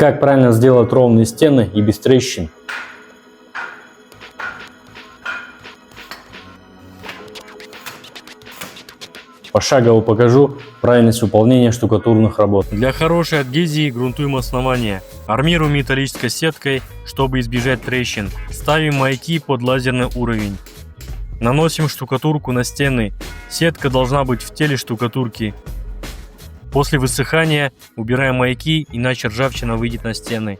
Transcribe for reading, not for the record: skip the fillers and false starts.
Как правильно сделать ровные стены и без трещин? Пошагово покажу правильность выполнения штукатурных работ. Для хорошей адгезии грунтуем основание. Армируем металлической сеткой, чтобы избежать трещин. Ставим маяки под лазерный уровень. Наносим штукатурку на стены. Сетка должна быть в теле штукатурки. После высыхания убираем маяки, иначе ржавчина выйдет на стены.